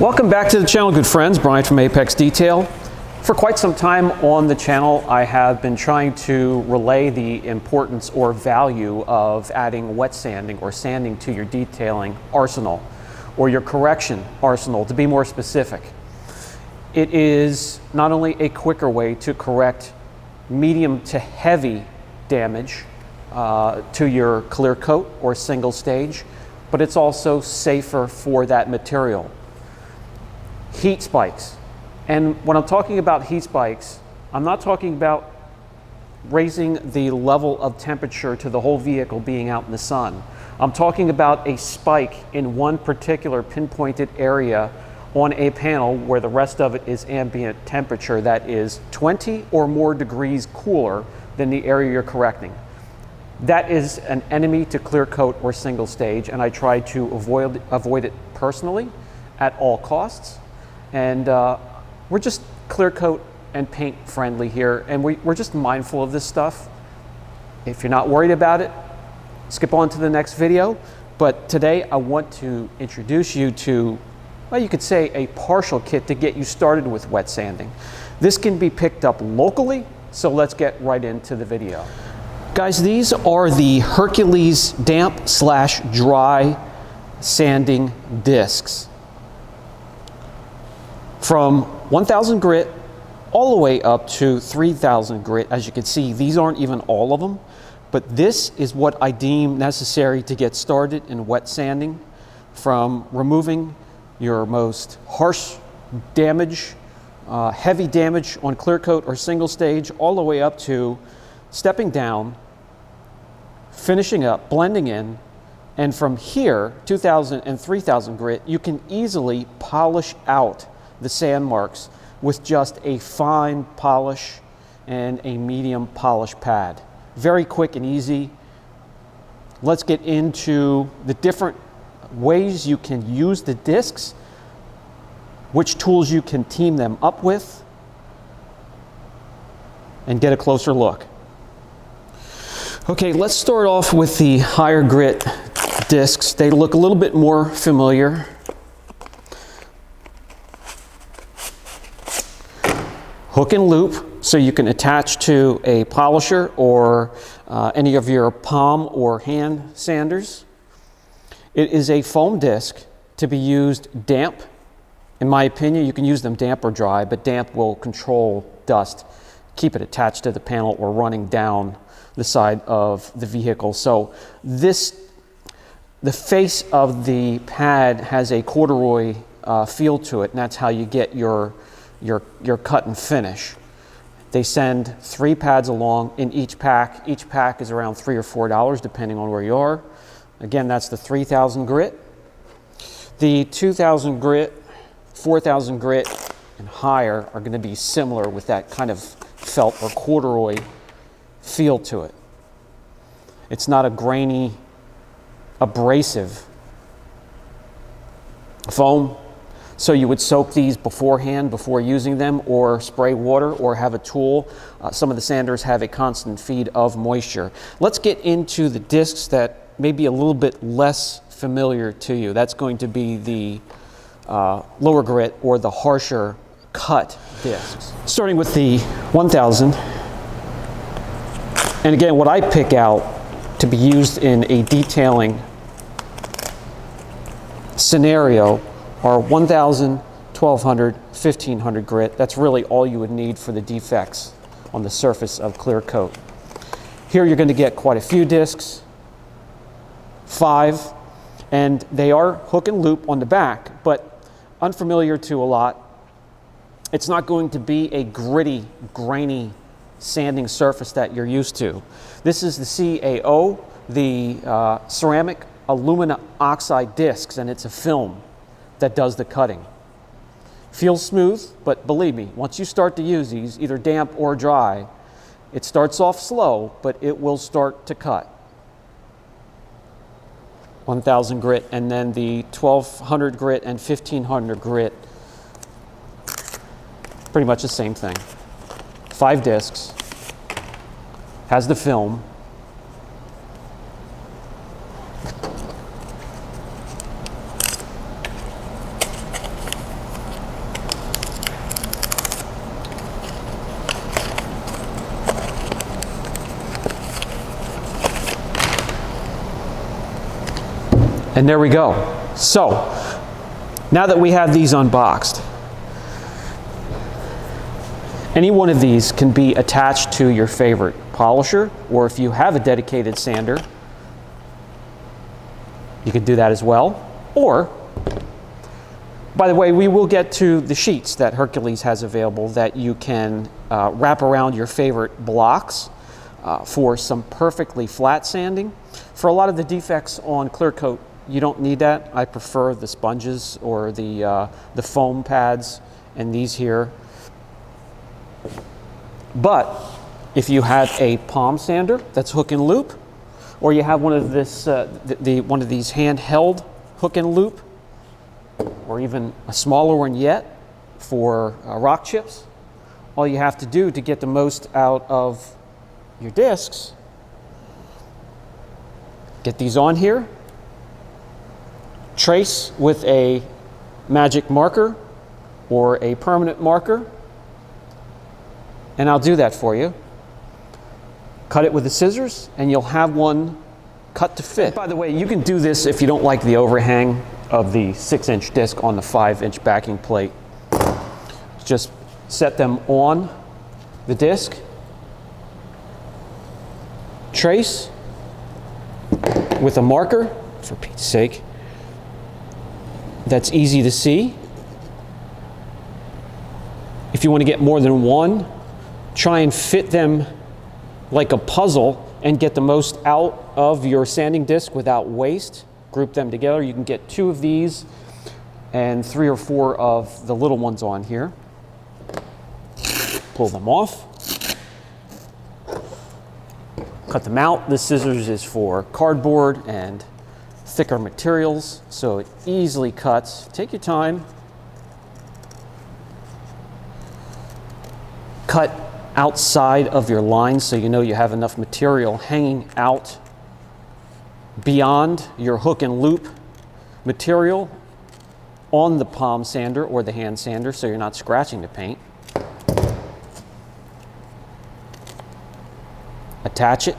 Welcome back to the channel, good friends. Brian from Apex Detail. For quite some time on the channel, I have been trying to relay the importance or value of adding wet sanding or sanding to your detailing arsenal or your correction arsenal, to be more specific. It is not only a quicker way to correct medium to heavy damage to your clear coat or single stage, but it's also safer for that material. Heat spikes. And when I'm talking about heat spikes, I'm not talking about raising the level of temperature to the whole vehicle being out in the sun. I'm talking about a spike in one particular pinpointed area on a panel where the rest of it is ambient temperature that is 20 or more degrees cooler than the area you're correcting. That is an enemy to clear coat or single stage, and I try to avoid it personally at all costs. And we're just clear coat and paint friendly here, and we're just mindful of this stuff. If you're not worried about it, skip on to the next video. But today I want to introduce you to, well, you could say a partial kit to get you started with wet sanding. This can be picked up locally, so let's get right into the video. Guys, these are the Hercules damp/dry sanding discs. From 1000 grit all the way up to 3000 grit. As you can see, these aren't even all of them, but this is what I deem necessary to get started in wet sanding, from removing your most harsh damage, heavy damage on clear coat or single stage, all the way up to stepping down, finishing up, blending in, and from here, 2000 and 3000 grit, you can easily polish out the sand marks with just a fine polish and a medium polish pad. Very quick and easy. Let's get into the different ways you can use the discs, which tools you can team them up with, and get a closer look. Okay, let's start off with the higher grit discs. They look a little bit more familiar. Hook and loop, so you can attach to a polisher or any of your palm or hand sanders. It is a foam disc to be used damp. In my opinion, you can use them damp or dry, but damp will control dust, keep it attached to the panel or running down the side of the vehicle. So the face of the pad has a corduroy feel to it, and that's how you get your cut and finish. They send 3 pads along in each pack. Each pack is around $3 or $4 depending on where you are. Again, that's the 3000 grit. The 2000 grit, 4000 grit, and higher are going to be similar with that kind of felt or corduroy feel to it. It's not a grainy, abrasive foam. So you would soak these beforehand before using them, or spray water, or have a tool. Some of the sanders have a constant feed of moisture. Let's get into the discs that may be a little bit less familiar to you. That's going to be the lower grit or the harsher cut discs. Starting with the 1000. And again, what I pick out to be used in a detailing scenario are 1000, 1200, 1500 grit. That's really all you would need for the defects on the surface of clear coat. Here you're going to get quite a few discs, 5, and they are hook and loop on the back, but unfamiliar to a lot. It's not going to be a gritty, grainy sanding surface that you're used to. This is the CAO, the ceramic alumina oxide discs, and it's a film that does the cutting. Feels smooth, but believe me, once you start to use these, either damp or dry, it starts off slow, but it will start to cut. 1000 grit, and then the 1200 grit and 1500 grit, pretty much the same thing. 5 discs, has the film. And there we go. So, now that we have these unboxed, any one of these can be attached to your favorite polisher, or if you have a dedicated sander, you can do that as well. Or, by the way, we will get to the sheets that Hercules has available that you can wrap around your favorite blocks for some perfectly flat sanding. For a lot of the defects on clear coat, you don't need that. I prefer the sponges or the foam pads and these here. But if you have a palm sander that's hook and loop, or you have one of this one of these handheld hook and loop, or even a smaller one yet for rock chips, all you have to do to get the most out of your discs, get these on here, trace with a magic marker or a permanent marker, and I'll do that for you. Cut it with the scissors and you'll have one cut to fit. By the way, you can do this if you don't like the overhang of the 6-inch disc on the 5-inch backing plate. Just set them on the disc, trace with a marker, for Pete's sake, that's easy to see. If you want to get more than one, try and fit them like a puzzle and get the most out of your sanding disc without waste. Group them together. You can get 2 of these and 3 or 4 of the little ones on here. Pull them off. Cut them out. This scissors is for cardboard and thicker materials, so it easily cuts. Take your time. Cut outside of your line so you know you have enough material hanging out beyond your hook and loop material on the palm sander or the hand sander, so you're not scratching the paint. Attach it.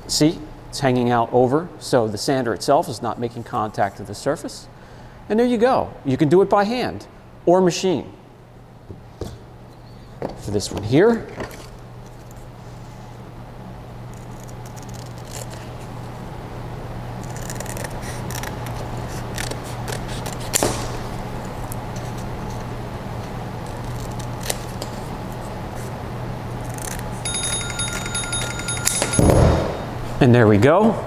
See, it's hanging out over, so the sander itself is not making contact with the surface. And there you go. You can do it by hand or machine. For this one here, and there we go.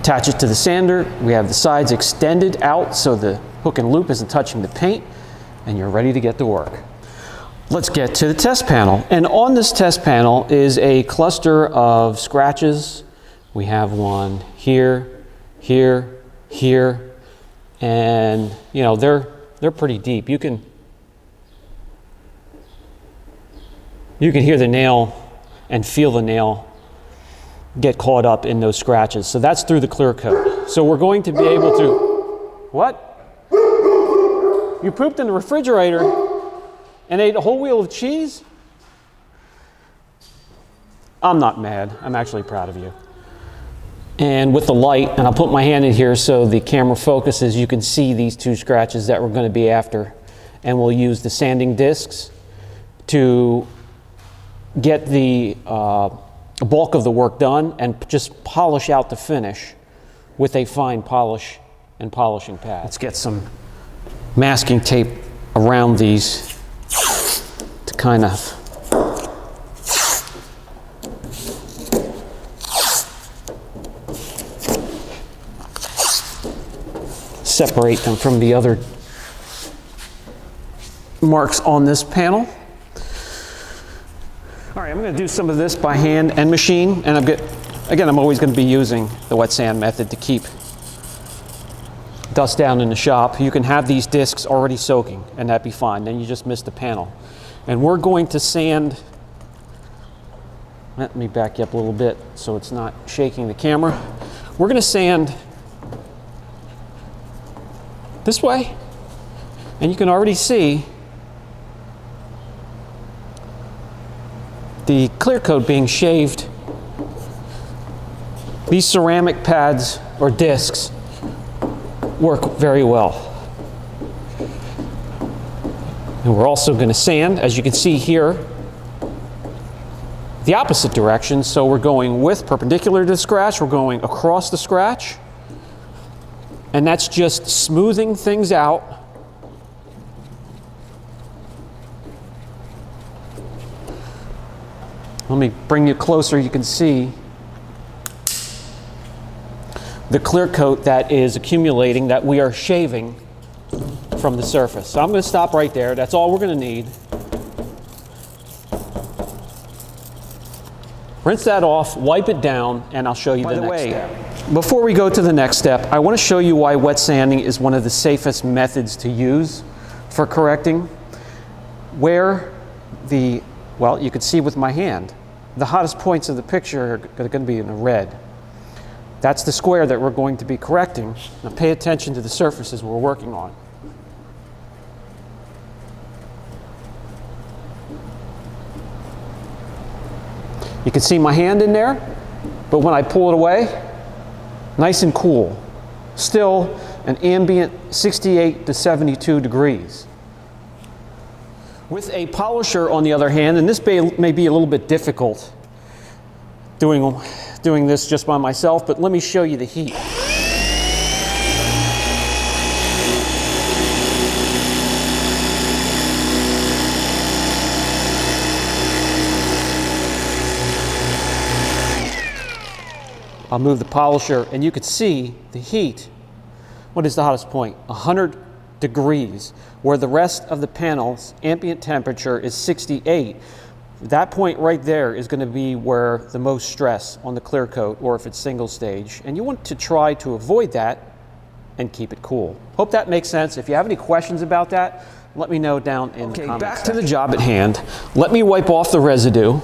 Attach it to the sander. We have the sides extended out so the hook and loop isn't touching the paint, and you're ready to get to work. Let's get to the test panel. And on this test panel is a cluster of scratches. We have one here, here, here, and you know, they're pretty deep. You can hear the nail and feel the nail get caught up in those scratches. So that's through the clear coat. So we're going to be able to, what? You pooped in the refrigerator and ate a whole wheel of cheese? I'm not mad. I'm actually proud of you. And with the light, and I'll put my hand in here so the camera focuses, you can see these 2 scratches that we're going to be after. And we'll use the sanding discs to get the bulk of the work done and just polish out the finish with a fine polish and polishing pad. Let's get some masking tape around these to kind of separate them from the other marks on this panel. All right, I'm going to do some of this by hand and machine, and I'm always going to be using the wet sand method to keep dust down in the shop. You can have these discs already soaking, and that'd be fine. Then you just miss the panel. And we're going to sand. Let me back you up a little bit so it's not shaking the camera. We're going to sand this way, and you can already see the clear coat being shaved These ceramic pads or discs work very well. And we're also going to sand, as you can see here, the opposite direction. So we're going with perpendicular to the scratch, we're going across the scratch, and that's just smoothing things out. Let me bring you closer, you can see the clear coat that is accumulating, that we are shaving from the surface. So I'm going to stop right there. That's all we're going to need. Rinse that off, wipe it down, and I'll show you the next step. Before we go to the next step, I want to show you why wet sanding is one of the safest methods to use for correcting. Where the, well, you can see with my hand, the hottest points of the picture are going to be in the red. That's the square that we're going to be correcting. Now pay attention to the surfaces we're working on. You can see my hand in there, but when I pull it away, nice and cool. Still an ambient 68 to 72 degrees. With a polisher, on the other hand, and this may be a little bit difficult doing this just by myself, but let me show you the heat. I'll move the polisher and you can see the heat. What is the hottest point? 100 degrees, where the rest of the panel's ambient temperature is 68. That point right there is going to be where the most stress on the clear coat, or if it's single stage, and you want to try to avoid that and keep it cool. Hope that makes sense. If you have any questions about that, let me know down in the comments. Back to the job at hand. Let me wipe off the residue.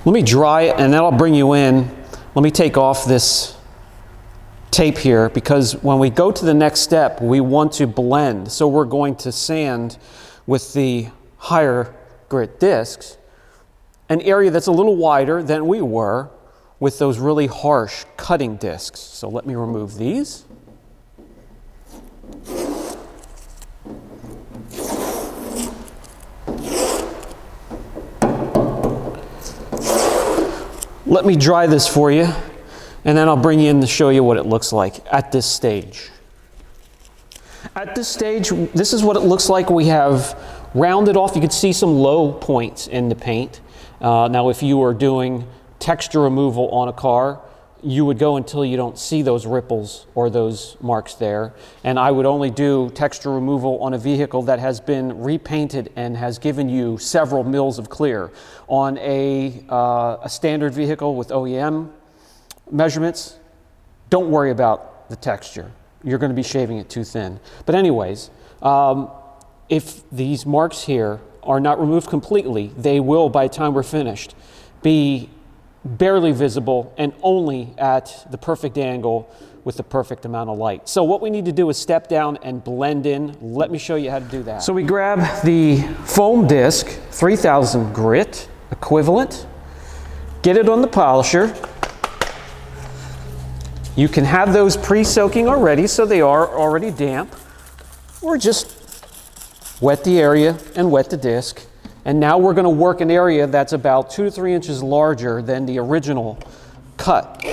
Let me dry it, and then I'll bring you in. Let me take off this tape here, because when we go to the next step, we want to blend. So we're going to sand with the higher grit discs an area that's a little wider than we were with those really harsh cutting discs. So let me remove these. Let me dry this for you, and then I'll bring you in to show you what it looks like at this stage. At this stage, this is what it looks like. We have rounded off. You can see some low points in the paint. Now, if you are doing texture removal on a car, you would go until you don't see those ripples or those marks there. And I would only do texture removal on a vehicle that has been repainted and has given you several mils of clear. On a standard vehicle with OEM measurements, don't worry about the texture. You're going to be shaving it too thin. But anyways, if these marks here are not removed completely, they will, by the time we're finished, be barely visible and only at the perfect angle with the perfect amount of light. So what we need to do is step down and blend in. Let me show you how to do that. So we grab the foam disc, 3000 grit equivalent, get it on the polisher. You can have those pre-soaking already, so they are already damp, or just wet the area and wet the disc. And now we're going to work an area that's about 2 to 3 inches larger than the original cut.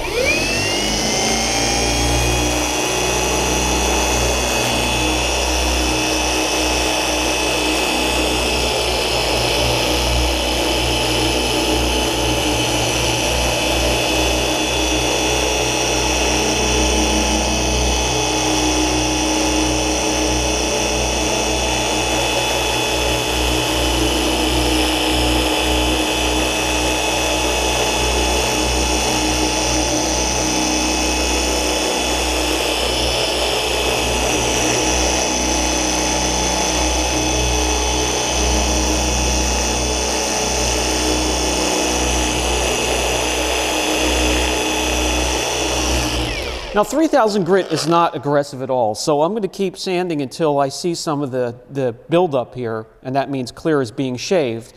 Now 3000 grit is not aggressive at all, so I'm going to keep sanding until I see some of the buildup here, and that means clear is being shaved.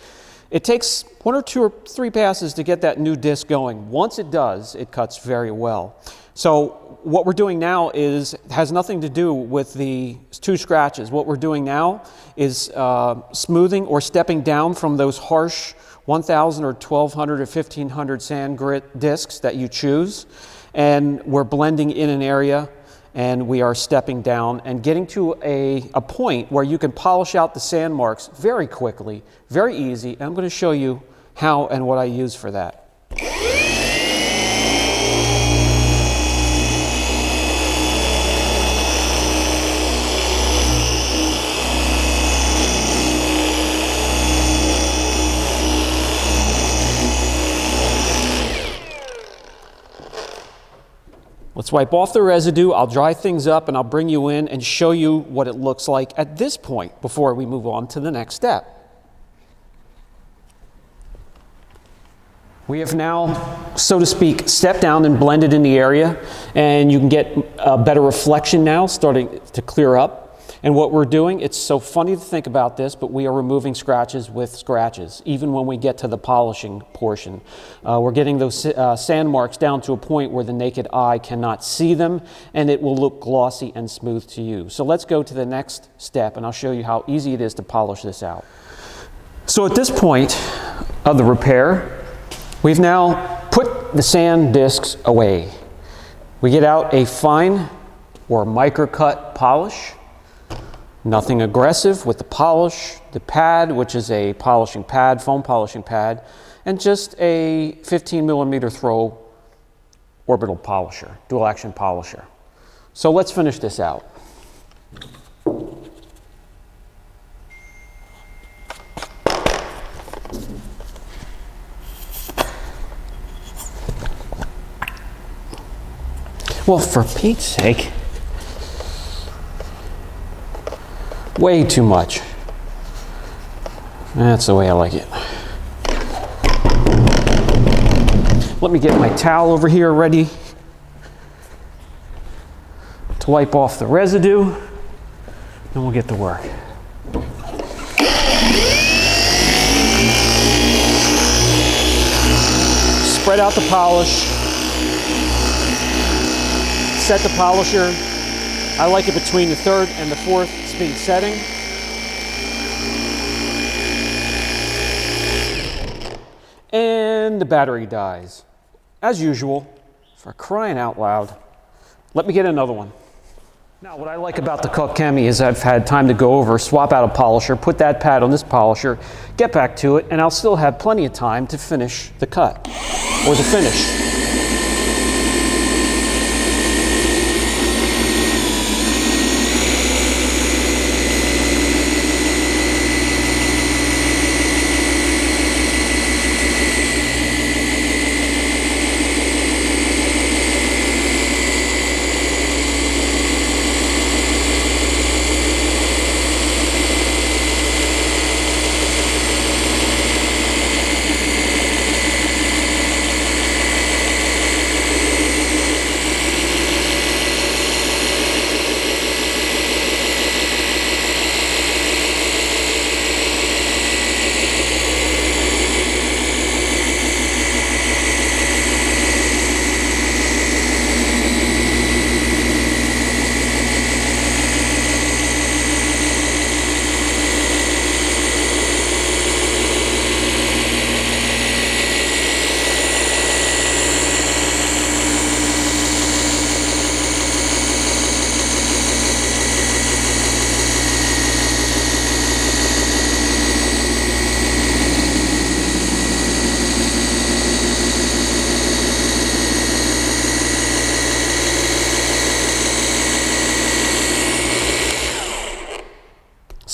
It takes 1 or 2 or 3 passes to get that new disc going. Once it does, it cuts very well. So what we're doing now has nothing to do with the 2 scratches. What we're doing now is smoothing or stepping down from those harsh 1,000 or 1,200 or 1,500 sand grit discs that you choose. And we're blending in an area, and we are stepping down and getting to a point where you can polish out the sand marks very quickly, very easy. And I'm going to show you how and what I use for that. Let's wipe off the residue. I'll dry things up and I'll bring you in and show you what it looks like at this point before we move on to the next step. We have now, so to speak, stepped down and blended in the area, and you can get a better reflection now starting to clear up. And what we're doing, it's so funny to think about this, but we are removing scratches with scratches, even when we get to the polishing portion. We're getting those sand marks down to a point where the naked eye cannot see them, and it will look glossy and smooth to you. So let's go to the next step, and I'll show you how easy it is to polish this out. So at this point of the repair, we've now put the sand discs away. We get out a fine or microcut polish. Nothing aggressive with the polish, the pad, which is a polishing pad, foam polishing pad, and just a 15mm throw orbital polisher, dual action polisher. So let's finish this out. Well, for Pete's sake, way too much. That's the way I like it. Let me get my towel over here ready to wipe off the residue, and we'll get to work. Spread out the polish. Set the polisher. I like it between the 3rd and the 4th speed setting. And the battery dies. As usual, for crying out loud. Let me get another one. Now, what I like about the Cook Chemi is I've had time to go over, swap out a polisher, put that pad on this polisher, get back to it, and I'll still have plenty of time to finish the cut, or the finish.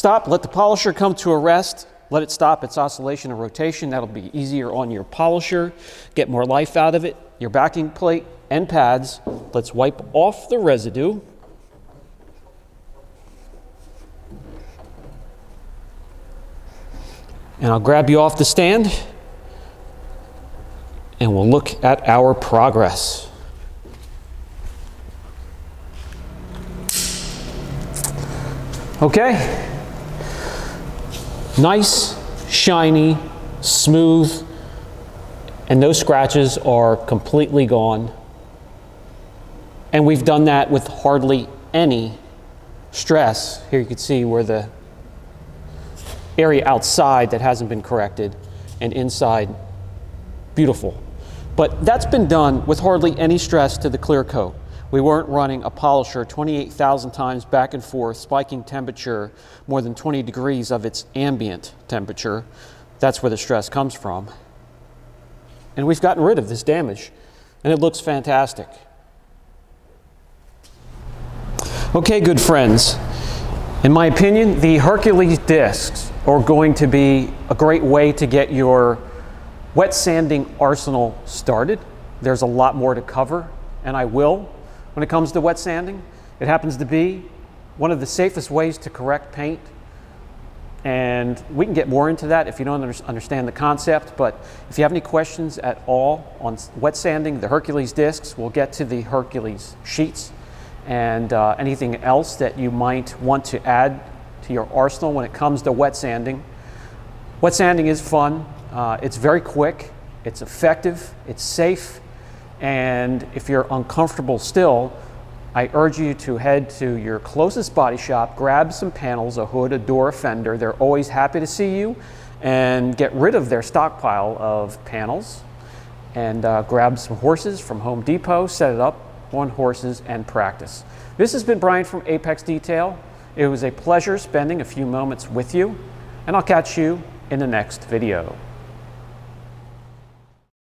Stop, let the polisher come to a rest. Let it stop its oscillation and rotation. That'll be easier on your polisher. Get more life out of it. Your backing plate and pads. Let's wipe off the residue. And I'll grab you off the stand and we'll look at our progress. Okay. Nice, shiny, smooth, and those scratches are completely gone. And we've done that with hardly any stress. Here you can see where the area outside that hasn't been corrected, and inside, beautiful. But that's been done with hardly any stress to the clear coat. We weren't running a polisher 28,000 times back and forth, spiking temperature more than 20 degrees of its ambient temperature. That's where the stress comes from. And we've gotten rid of this damage, and it looks fantastic. Okay, good friends. In my opinion, the Hercules discs are going to be a great way to get your wet sanding arsenal started. There's a lot more to cover, and I will when it comes to wet sanding. It happens to be one of the safest ways to correct paint, and we can get more into that if you don't understand the concept. But if you have any questions at all on wet sanding the Hercules discs, we'll get to the Hercules sheets and anything else that you might want to add to your arsenal when it comes to wet sanding. Wet sanding is fun. It's very quick, it's effective, it's safe, and if you're uncomfortable still, I urge you to head to your closest body shop, grab some panels, a hood, a door, a fender. They're always happy to see you, and get rid of their stockpile of panels, and grab some horses from Home Depot, set it up on horses, and practice. This has been Brian from Apex Detail. It was a pleasure spending a few moments with you, and I'll catch you in the next video.